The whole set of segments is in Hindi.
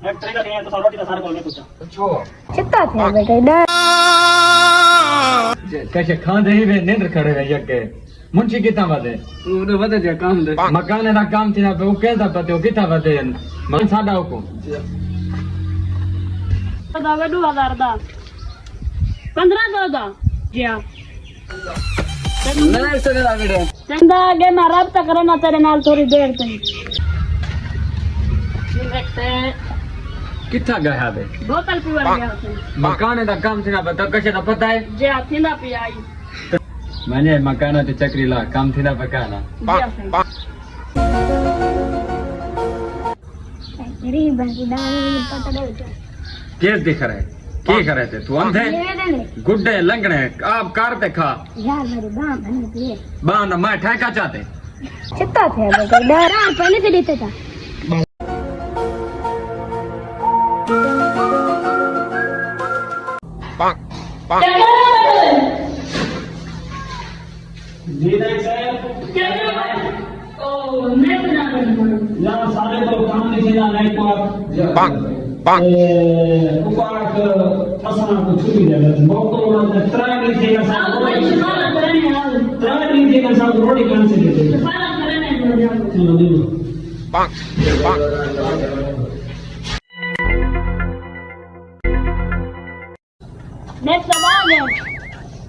एक तरीका नहीं है तो रोटी का सारे को नहीं पूछा। अच्छा कितना थे बेटा डर कैसे खांदे ही वे नींद खड़े रह के मुंशी कितना बदे उन्हें बता दिया काम दे मकान दा काम थी ना पे वो कहता पते हो कितना बदे मन साडा को दावे 2000 दा 15 दा जिया नहीं से ना बेटा चंदा आगे मैं राब्ता करना तेरे नाल थोड़ी देर तक कितना गया बे बोतल पीवर गया थे मकान दा काम थी ना पता कैसे दा पता है जिया थिंदा पियाई मैंने मकान ते चक्री ला काम थी ना पकाना जिया से मेरी बंदी दाल पता दे केस दिख रहा है क्या करे थे तू अंधे गुड्डे लंगड़े आप कारते खा यार मेरी बांह बन गई बांध मैं ठेका चाहते कितना थे बेटा डर पहले से देते था जी नहीं साहब क्या ओ मैं ना या सारे तो काम नहीं ना नहीं को पांग पांग ऊपर असना को छुरी दे बहुत तो त्रा नहीं थे ना त्रा नहीं थे ना सब रोटी कान से देते चलो दे पांग पांग नेक्स्ट सवाल है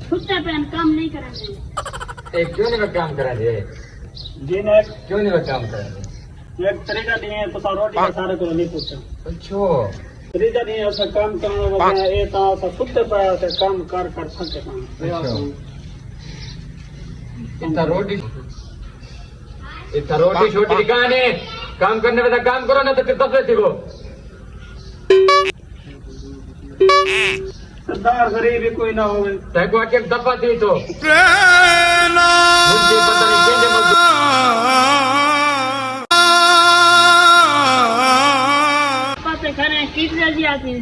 छुट्टे पे काम नहीं करेंगे एक क्यों नहीं काम करा दे जी ने क्यों नहीं काम करा दे एक तरीका नहीं है तो रोटी का सारे को नहीं पूछा अच्छा तरीका नहीं है ऐसा काम करने वाला ये तो ऐसा सुत्ते पड़ा से काम कर कर थके काम इतना रोटी छोटी कहां है काम करने में तो काम करो ना तो कितना से सीखो सरदार गरीब भी कोई ना होवे तैको एक दफा थी तो मुझे पता नहीं केंद्र मजदूर पाते खरे किस जल्दी आती है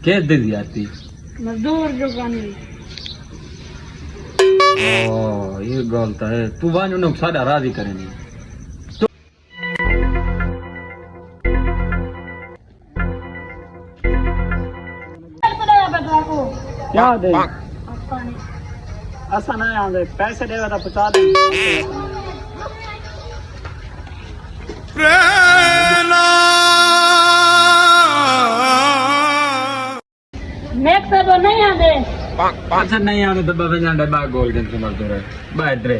कैसे दे दी आती मजदूर जो गानी ओ ये गलत है तू वान उन्हें सादा राजी करेंगे क्या दे ऐसा नहीं आवे पैसे देगा तो पहुंचा दे नेक्स्ट तो नहीं आते अच्छा नहीं आने तो बाबा जान डब्बा गोल जन के मजदूर है बाय ड्रे